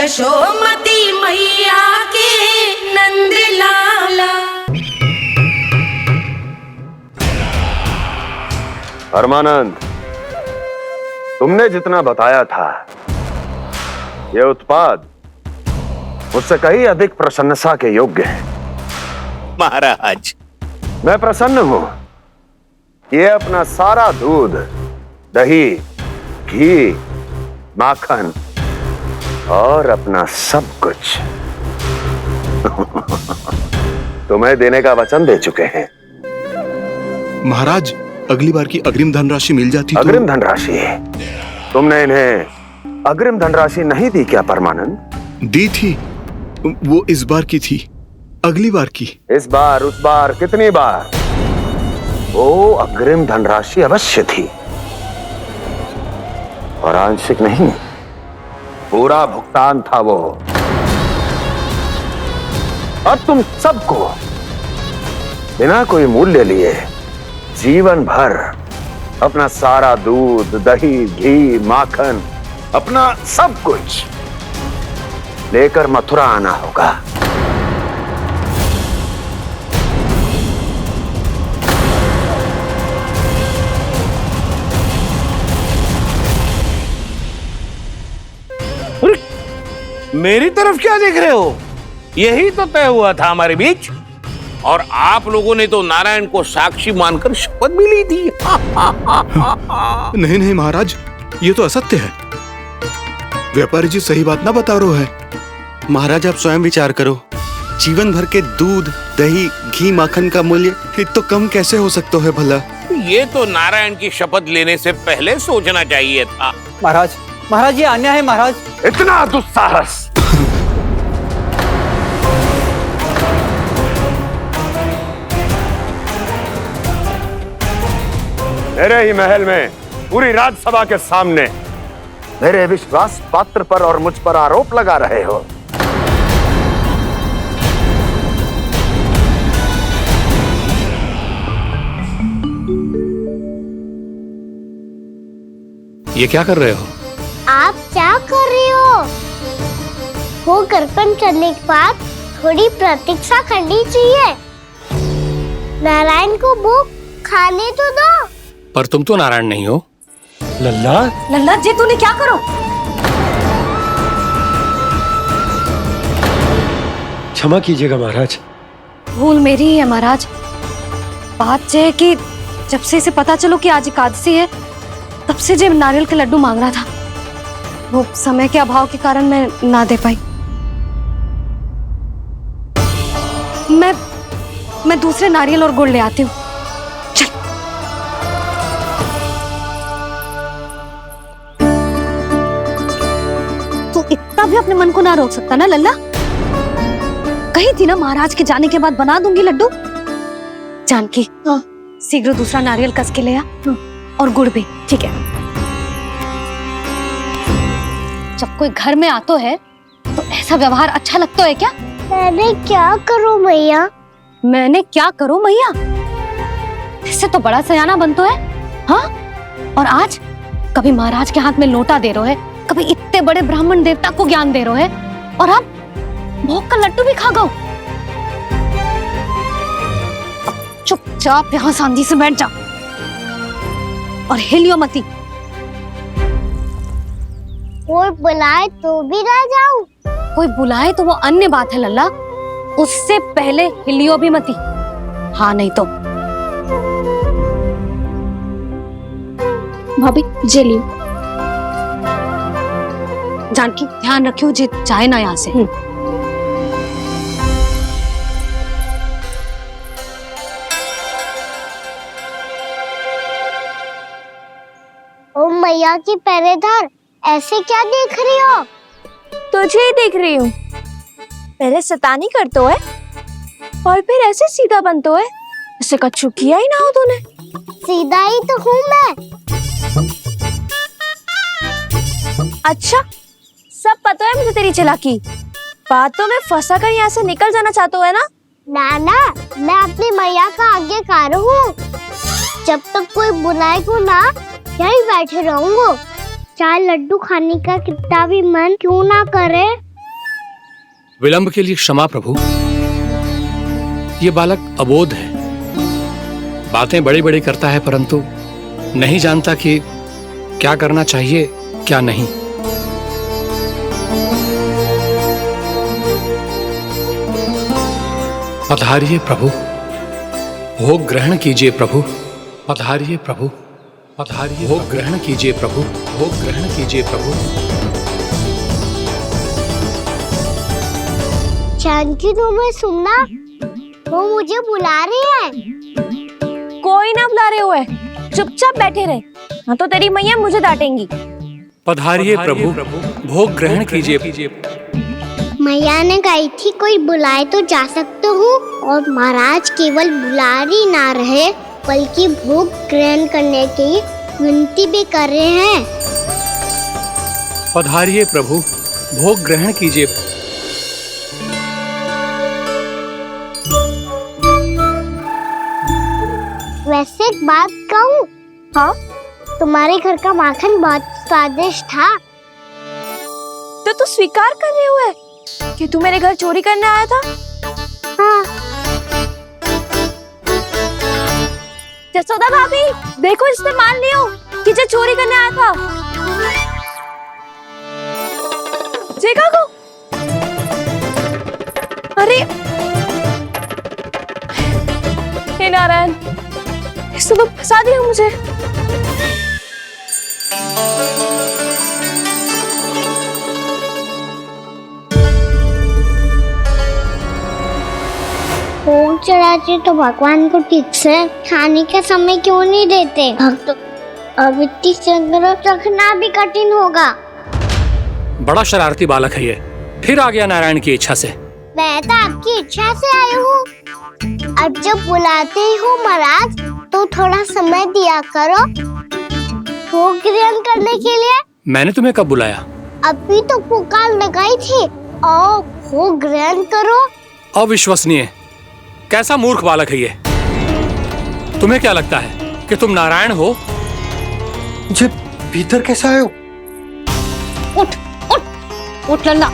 यशोमती मैया के नंद लाला। परमानंद, तुमने जितना बताया था ये उत्पाद मुझसे कहीं अधिक प्रशंसा के योग्य है। महाराज, मैं प्रसन्न हूं। ये अपना सारा दूध, दही, घी, माखन और अपना सब कुछ तुम्हें देने का वचन दे चुके हैं। महाराज, अगली बार की अग्रिम धनराशि मिल जाती तो। अग्रिम धनराशि? तुमने इन्हें अग्रिम धनराशि नहीं दी क्या परमानंद? दी थी, वो इस बार की थी, अगली बार की। इस बार, उस बार, कितनी बार? वो अग्रिम धनराशि अवश्य थी और आंशिक नहीं, पूरा भुगतान था वो। अब तुम सबको बिना कोई मूल्य लिए जीवन भर अपना सारा दूध, दही, घी, माखन, अपना सब कुछ लेकर मथुरा आना होगा। मेरी तरफ क्या देख रहे हो? यही तो तय हुआ था हमारे बीच, और आप लोगों ने तो नारायण को साक्षी मानकर शपथ भी ली थी। नहीं नहीं महाराज, ये तो असत्य है। व्यापारी जी सही बात ना बता रहे हैं। महाराज, आप स्वयं विचार करो, जीवन भर के दूध, दही, घी, माखन का मूल्य तो कम कैसे हो सकता है भला? ये तो नारायण की शपथ लेने से पहले सोचना चाहिए था। महाराज, महाराज, ये अन्याय है महाराज। इतना दुस्साहस! मेरे ही महल में पूरी राजसभा के सामने मेरे विश्वास पात्र पर और मुझ पर आरोप लगा रहे हो। ये क्या कर रहे हो? आप क्या कर रहे हो? वो कर्पण करने के बाद थोड़ी प्रतीक्षा करनी चाहिए। नारायण को भोग खाने तो दो। पर तुम तो नारायण नहीं हो। लल्ला, लल्ला जी, तूने क्या करो? क्षमा कीजिएगा महाराज। भूल मेरी ही है महाराज। बात यह है कि जब से इसे पता चलो कि आज एकादशी है, तब से जो नारियल के लड्डू मांग रहा था, वो समय के अभाव के कारण मैं ना दे पाई। मैं दूसरे नारियल और गुड़ ले आती हूँ। चल। तू इतना भी अपने मन को ना रोक सकता ना लल्ला? कही थी ना महाराज के जाने के बाद बना दूंगी लड्डू। जानकी, शीघ्र दूसरा नारियल कस के ले आ, और गुड़ भी। ठीक है। जब कोई घर में आतो है तो ऐसा व्यवहार अच्छा लगता है क्या? मैंने क्या करूं मैया? मैंने क्या करूं मैया? इससे तो बड़ा सयाना बनतो है। हाँ? और आज कभी महाराज के हाथ में लोटा दे रहे है, कभी इतने बड़े ब्राह्मण देवता को ज्ञान दे रहे है, और अब भोग का लड्डू भी खा गो। चुपचाप यहाँ सांधी से बैठ जा और हिलियो मती। कोई बुलाए तो भी ना जाऊं? कोई बुलाए तो वो अन्य बात है लल्ला, उससे पहले हिलियो भी मती। हाँ नहीं तो। भाभी जे लियो। जानकी, ध्यान रखियो जे जाए ना यहाँ से। ओ मैया की पहरेदार, ऐसे क्या देख रही हो? तुझे ही देख रही हूँ। पहले शैतानी करतो है और फिर ऐसे सीधा बनतो है, ऐसे कछु किया ही ना हो तूने। सीधा ही तो हूँ मैं। अच्छा, सब पता है मुझे तेरी चालाकी। बातों में फंसा कर यहाँ से निकल जाना चाहते हो है ना? नाना, मैं अपनी मैया का आज्ञाकार हूँ। जब तक कोई बुलाएगा ना, यहीं बैठे रहूंगा। चाहे लड्डू खाने का कितना भी मन क्यों ना करे, विलंब के लिए क्षमा प्रभु। ये बालक अबोध है, बातें बड़ी बड़ी करता है परंतु नहीं जानता कि क्या करना चाहिए क्या नहीं। पधारिए प्रभु, भोग ग्रहण कीजिए प्रभु। पधारिए प्रभु, पधारिए, भोग ग्रहण कीजिए प्रभु, भोग ग्रहण कीजिए प्रभु। जानकी तुम्हें सुनना, वो मुझे बुला रही है। कोई ना बुला रहे हुए, चुपचाप बैठे रहे, हाँ तो तेरी मैया मुझे डांटेंगी। पधारिए प्रभु, भोग ग्रहण कीजिए। मैया ने कही थी कोई बुलाए तो जा सकते हूँ, और महाराज केवल बुलारी ना रहे बल्कि भोग ग्रहण करने की विनती भी कर रहे हैं। पधारिए प्रभु, भोग ग्रहण कीजिए। वैसे एक बात कहूँ? हाँ? तुम्हारे घर का माखन बहुत स्वादिष्ट था। तो तू स्वीकार कर रहे हुए कि तू मेरे घर चोरी करने आया था? हाँ। जसोदा भाभी, देखो इसने मान लियो कि जो चोरी करने आया था। देखा को? अरे हे नारायण, इसने तो फंसा दिया मुझे। भोग चढ़ाते तो भगवान को ठीक से खाने का समय क्यों नहीं देते? भक्त अब इतनी संग्रह रखना भी कठिन होगा। बड़ा शरारती बालक है ये, फिर आ गया नारायण की इच्छा से। मैं तो आपकी इच्छा से आई हूँ। अब जब बुलाते ही हो महाराज तो थोड़ा समय दिया करो भोग ग्रहण करने के लिए। मैंने तुम्हें कब बुलाया? अभी तो पुकार लगाई थी, आओ भोग ग्रहण करो। अविश्वसनीय, कैसा मूर्ख बालक है ये। तुम्हें क्या लगता है कि तुम नारायण हो? मुझे भीतर कैसे आए हो? उठ उठ उठ लल्ला।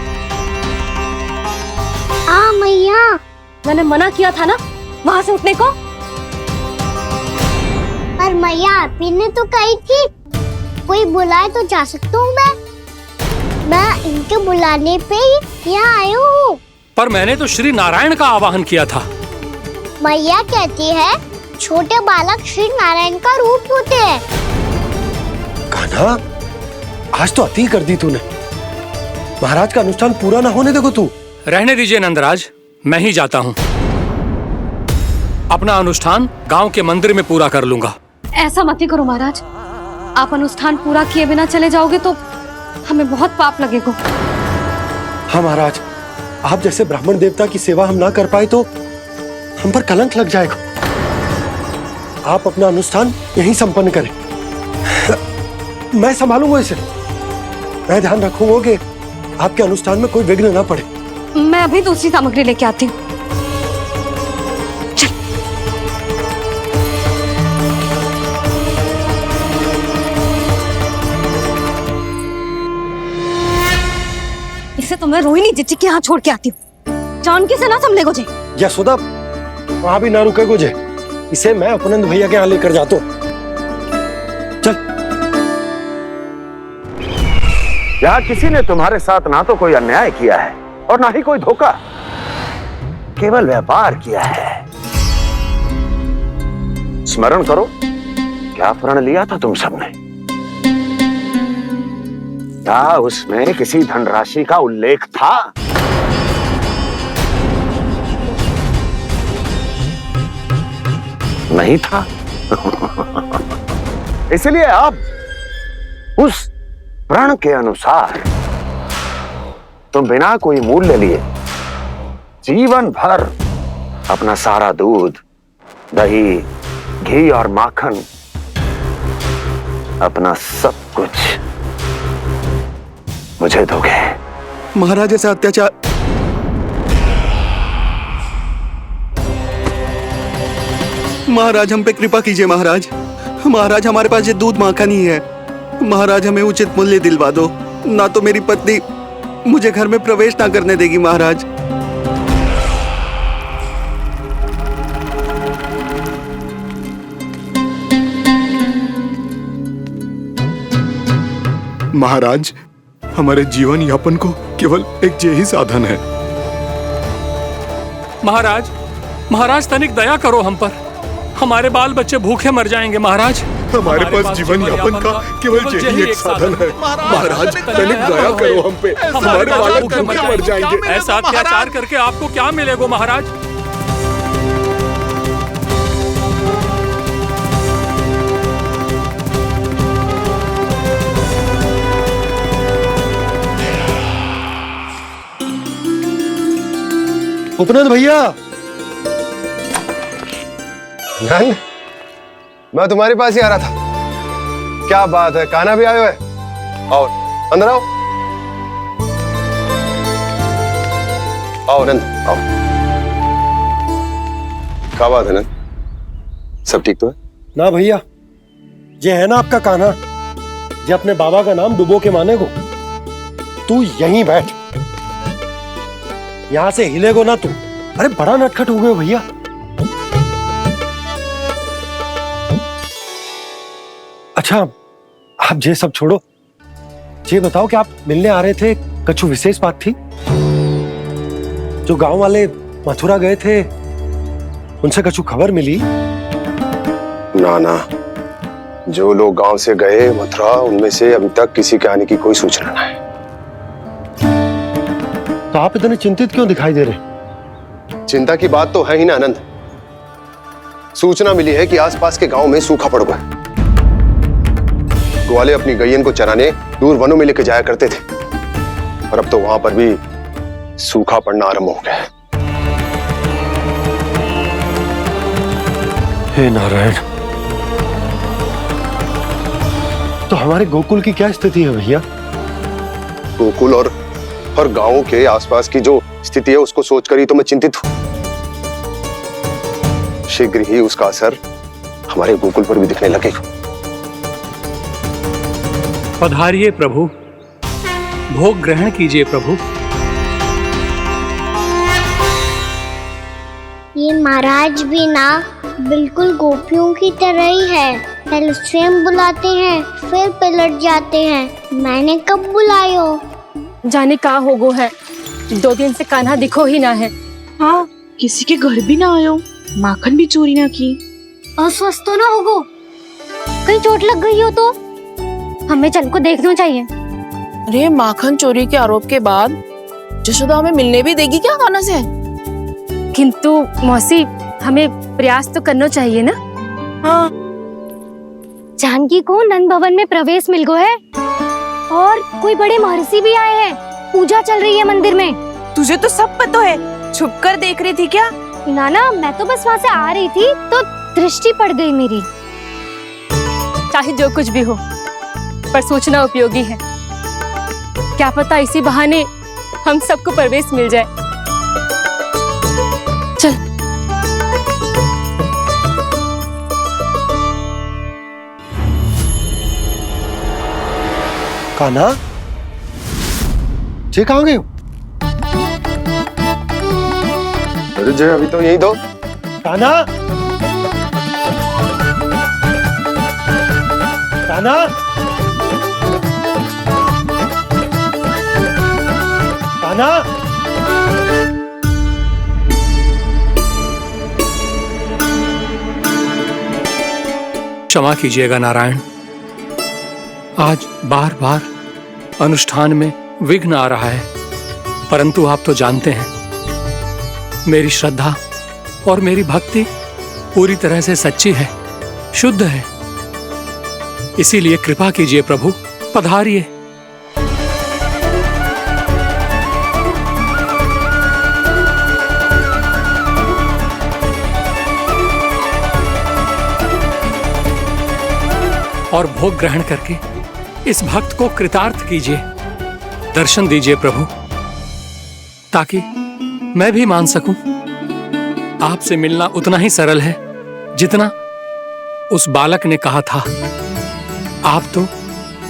मैया, मैंने मना किया था ना वहां से उठने को। पर मैया आपी ने तो कही थी कोई बुलाए तो जा सकता हूँ मैं इनके बुलाने पे ही यहाँ आई हूँ। पर मैंने तो श्री नारायण का आवाहन किया था। मैया कहती है छोटे बालक श्री नारायण का रूप होते हैं। कान्हा, आज तो अति कर दी तूने। महाराज का अनुष्ठान पूरा ना होने देखो तू। रहने दीजिए नंदराज, मैं ही जाता हूँ। अपना अनुष्ठान गांव के मंदिर में पूरा कर लूंगा। ऐसा मत ही करो महाराज, आप अनुष्ठान पूरा किए बिना चले जाओगे तो हमें बहुत पाप लगेगा। हाँ महाराज, आप जैसे ब्राह्मण देवता की सेवा हम ना कर पाए तो हम पर कलंक लग जाएगा। आप अपना अनुष्ठान यहीं संपन्न करें, मैं संभालूंगा इसे। मैं ध्यान रखूंगा कि आपके अनुष्ठान में कोई विघ्न ना पड़े। मैं अभी दूसरी सामग्री लेके आती हूँ। इसे तो मैं रोहिणी जीजी के यहाँ छोड़ के आती हूँ। जानकी से ना संभले गुजे। यशोदा, वहां भी ना रुके गुजे। इसे मैं अपनंद भैया के यहाँ लेकर जाता हूँ। चल। यहाँ किसी ने तुम्हारे साथ ना तो कोई अन्याय किया है और ना ही कोई धोखा, केवल व्यापार किया है। स्मरण करो क्या प्रण लिया था तुम सबने? क्या उसमें किसी धनराशि का उल्लेख था? नहीं था। इसलिए अब उस प्रण के अनुसार तुम बिना कोई मूल्य लिए जीवन भर अपना सारा दूध, दही, घी और माखन, अपना सब कुछ मुझे दोगे। महाराज ऐसा अत्याचार। महाराज हम पे कृपा कीजिए। महाराज, महाराज हमारे पास ये दूध माखन ही है। महाराज हमें उचित मूल्य दिलवा दो, ना तो मेरी पत्नी मुझे घर में प्रवेश ना करने देगी महाराज। महाराज, हमारे जीवन यापन को केवल एक यही साधन है। महाराज, महाराज तनिक दया करो हम पर। हमारे बाल बच्चे भूखे मर जाएंगे महाराज। हमारे पास जीवन यापन का केवल यही एक साधन है। महाराज, तनिक दया करो हम पे। हमारे बालक भूखे मर जाएंगे। ऐसा अत्याचार करके आपको क्या मिलेगा महाराज? उपनंद भैया। नंद, मैं तुम्हारे पास ही आ रहा था। क्या बात है, कान्हा भी आयो है? आओ अंदर आओ। आओ नंद आओ। क्या बात है नंद, सब ठीक तो है? ना भैया, ये है ना आपका कान्हा, ये अपने बाबा का नाम डुबो के माने को। तू यहीं बैठ, यहां से हिलेगो ना तू। अरे बड़ा नटखट हो गए भैया। अच्छा, आप ये सब छोड़ो, ये बताओ कि आप मिलने आ रहे थे, कछु विशेष बात थी? जो गांव वाले मथुरा गए थे, उनसे कछु खबर मिली? ना ना, जो लोग गांव से गए मथुरा, उनमें से अभी तक किसी के आने की कोई सूचना नहीं। तो आप इतने चिंतित क्यों दिखाई दे रहे? चिंता की बात तो है ही ना आनंद। सूचना मिली है कि आसपास के गांव में सूखा पड़ गया। ग्वाले अपनी गैयन को चराने दूर वनों में लेके जाया करते थे, और अब तो वहां पर भी सूखा पड़ना आरंभ हो गया है। हे नारायण, तो हमारे गोकुल की क्या स्थिति है भैया? गोकुल और गांवों के आसपास की जो स्थिति है उसको सोचकर ही तो मैं चिंतित हूं। शीघ्र ही उसका असर हमारे गोकुल पर भी दिखने लगेगा। पधारिए प्रभु, भोग ग्रहण कीजिए प्रभु। ये महाराज भी ना बिल्कुल गोपियों की तरह ही है। पहले स्वयं बुलाते हैं, फिर पलट जाते हैं। मैंने कब बुलायो? जाने का होगो है, 2 दिन से कान्हा दिखो ही ना है। हाँ, किसी के घर भी ना आयो, माखन भी चोरी ना की। अस्वस्थ तो ना होगो, कहीं चोट लग गई हो तो? हमें चल को देखना चाहिए। अरे माखन चोरी के आरोप के बाद जशोदा हमें मिलने भी देगी क्या कान्हा से? किंतु मौसी, हमें प्रयास तो करना चाहिए ना। हाँ, जानकी को नंद भवन में प्रवेश मिल गो है, और कोई बड़े महर्षि भी आए हैं। पूजा चल रही है मंदिर में। तुझे तो सब पता है, छुप कर देख रही थी क्या? नाना, मैं तो बस वहाँ से आ रही थी तो दृष्टि पड़ गई मेरी। चाहे जो कुछ भी हो, पर सूचना उपयोगी है। क्या पता इसी बहाने हम सबको प्रवेश मिल जाए। चल। कान्हा, जे कहाँ गए हो? अरे जय, अभी तो यही दो। कान्हा, कान्हा, कान्हा। क्षमा कीजिएगा नारायण, आज बार बार अनुष्ठान में विघ्न आ रहा है, परंतु आप तो जानते हैं मेरी श्रद्धा और मेरी भक्ति पूरी तरह से सच्ची है, शुद्ध है। इसीलिए कृपा कीजिए प्रभु, पधारिए। और भोग ग्रहण करके इस भक्त को कृतार्थ कीजिए। दर्शन दीजिए प्रभु, ताकि मैं भी मान सकूं। आपसे मिलना उतना ही सरल है जितना उस बालक ने कहा था। आप तो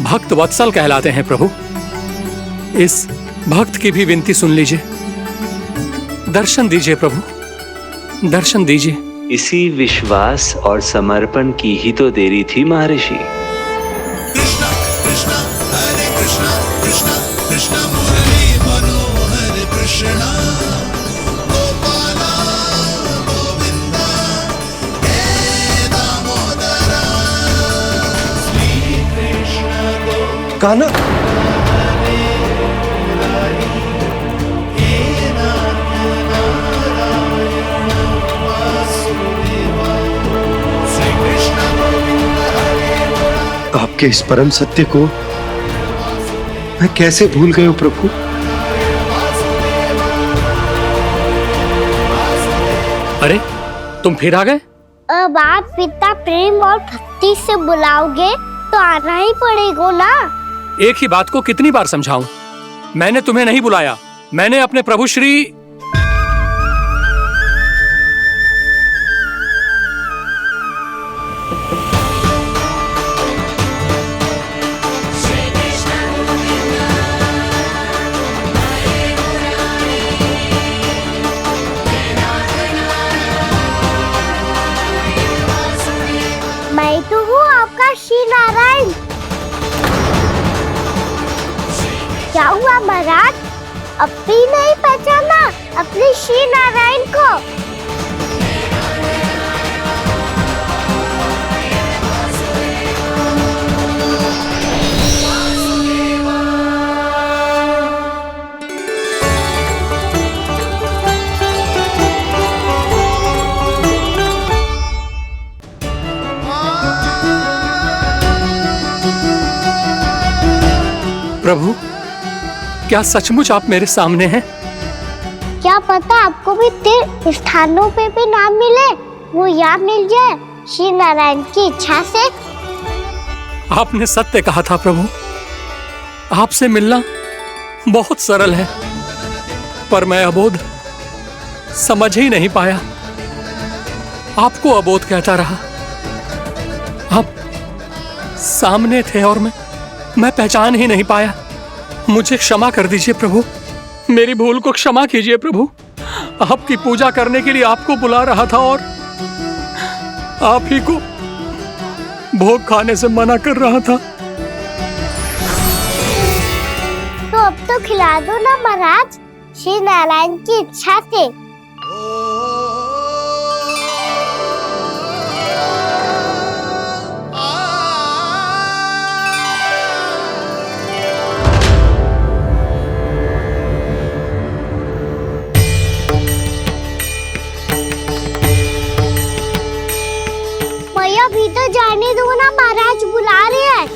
भक्त वत्सल कहलाते हैं प्रभु। इस भक्त की भी विनती सुन लीजिए। दर्शन दीजिए प्रभु, दर्शन दीजिए। इसी विश्वास और समर्पण की ही तो देरी थी महर्षि। कान्हा, आपके इस परम सत्य को मैं कैसे भूल गया हूं प्रभु। अरे तुम फिर आ गए? अब आप पिता प्रेम और भक्ति से बुलाओगे तो आना ही पड़ेगा ना। एक ही बात को कितनी बार समझाऊं? मैंने तुम्हें नहीं बुलाया, मैंने अपने प्रभु श्री मैं तो हूँ आपका श्री नारायण। क्या हुआ महाराज, अब भी नहीं पहचाना अपने श्री नारायण को? प्रभु, क्या सचमुच आप मेरे सामने हैं? क्या पता आपको भी तीर्थ स्थानों पे भी नाम मिले, वो यहाँ मिल जाए श्री नारायण की इच्छा से। आपने सत्य कहा था प्रभु, आपसे मिलना बहुत सरल है, पर मैं अबोध समझ ही नहीं पाया। आपको अबोध कहता रहा। आप सामने थे और मैं पहचान ही नहीं पाया। मुझे क्षमा कर दीजिए प्रभु, मेरी भूल को क्षमा कीजिए प्रभु। आपकी पूजा करने के लिए आपको बुला रहा था और आप ही को भोग खाने से मना कर रहा था। तो अब तो खिला दो ना महाराज, श्री नारायण की इच्छा से। भीतर जाने दो ना, महाराज बुला रहे हैं।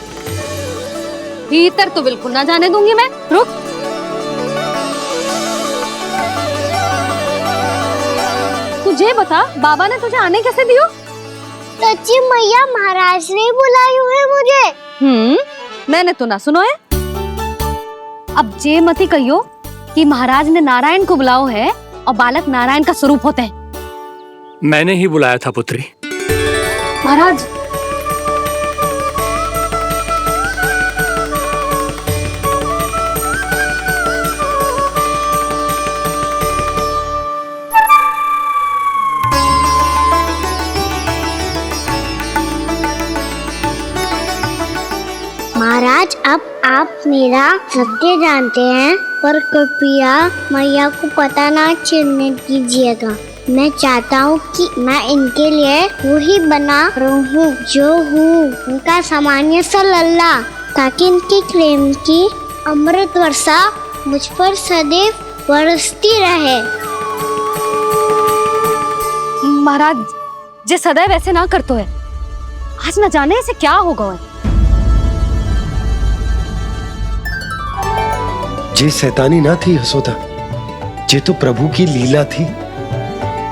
भीतर तो बिल्कुल ना जाने दूंगी मैं। रुक। तुझे बता, बाबा ने तुझे आने कैसे दियो? सच्ची मैया, महाराज ने बुलाई हुई मुझे। मैंने तो ना सुनो है। अब जे मती कहियो कि महाराज ने नारायण को बुलाओ है और बालक नारायण का स्वरूप होते हैं। मैंने ही बुलाया था पुत्री। महाराज, महाराज, अब आप मेरा सत्य जानते हैं, पर कृपया मैया को पता ना चलने दीजिएगा। मैं चाहता हूँ कि मैं इनके लिए वही बना रहूँ जो हूँ, उनका सामान्य सा लल्ला, ताकि इनके प्रेम की अमृत वर्षा मुझ पर सदैव बरसती रहे। महाराज, जे सदैव ऐसे ना करतो है, आज न जाने इसे क्या होगा है। जे शैतानी ना थी यशोदा, जे तो प्रभु की लीला थी।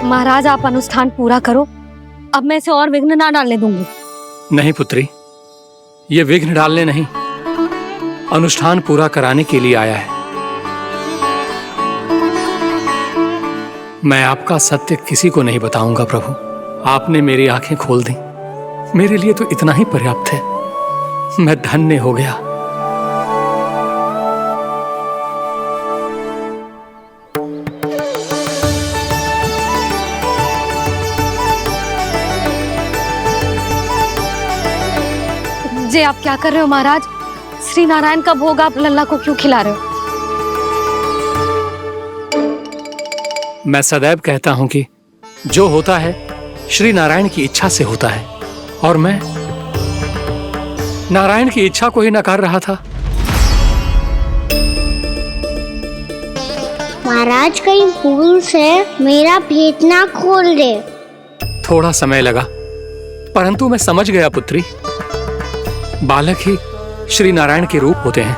महाराज, आप अनुष्ठान पूरा करो, अब मैं इसे और विघ्न ना डालने दूंगी। नहीं पुत्री, ये विघ्न डालने नहीं, अनुष्ठान पूरा कराने के लिए आया है। मैं आपका सत्य किसी को नहीं बताऊंगा प्रभु। आपने मेरी आंखें खोल दी, मेरे लिए तो इतना ही पर्याप्त है। मैं धन्य हो गया। ये आप क्या कर रहे हो महाराज? श्री नारायण का भोग आप लल्ला को क्यों खिला रहे हो? मैं सदैव कहता हूं कि जो होता है श्री नारायण की इच्छा से होता है, और मैं नारायण की इच्छा को ही नकार रहा था। महाराज कहीं भूल से मेरा भेद ना खोल दे। थोड़ा समय लगा, परंतु मैं समझ गया पुत्री। बालक ही श्री नारायण के रूप होते हैं।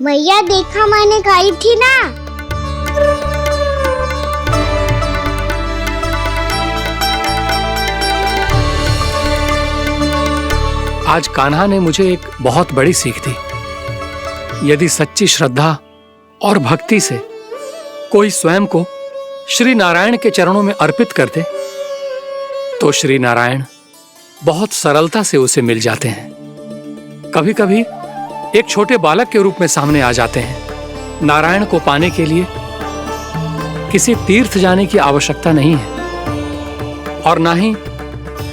मैया देखा मैंने कही थी ना। आज कान्हा ने मुझे एक बहुत बड़ी सीख दी। यदि सच्ची श्रद्धा और भक्ति से कोई स्वयं को श्री नारायण के चरणों में अर्पित कर दे तो श्री नारायण बहुत सरलता से उसे मिल जाते हैं। कभी कभी एक छोटे बालक के रूप में सामने आ जाते हैं। नारायण को पाने के लिए किसी तीर्थ जाने की आवश्यकता नहीं है और ना ही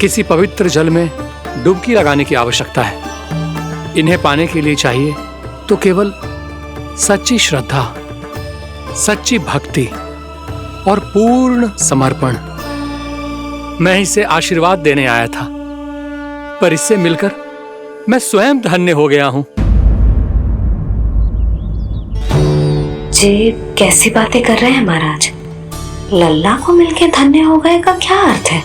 किसी पवित्र जल में डुबकी लगाने की आवश्यकता है। इन्हें पाने के लिए चाहिए तो केवल सच्ची श्रद्धा, सच्ची भक्ति और पूर्ण समर्पण। मैं इसे आशीर्वाद देने आया था, पर इससे मिलकर मैं स्वयं धन्य हो गया हूं। जी कैसी बातें कर रहे हैं महाराज? लल्ला को मिलके धन्य हो गए का क्या अर्थ है?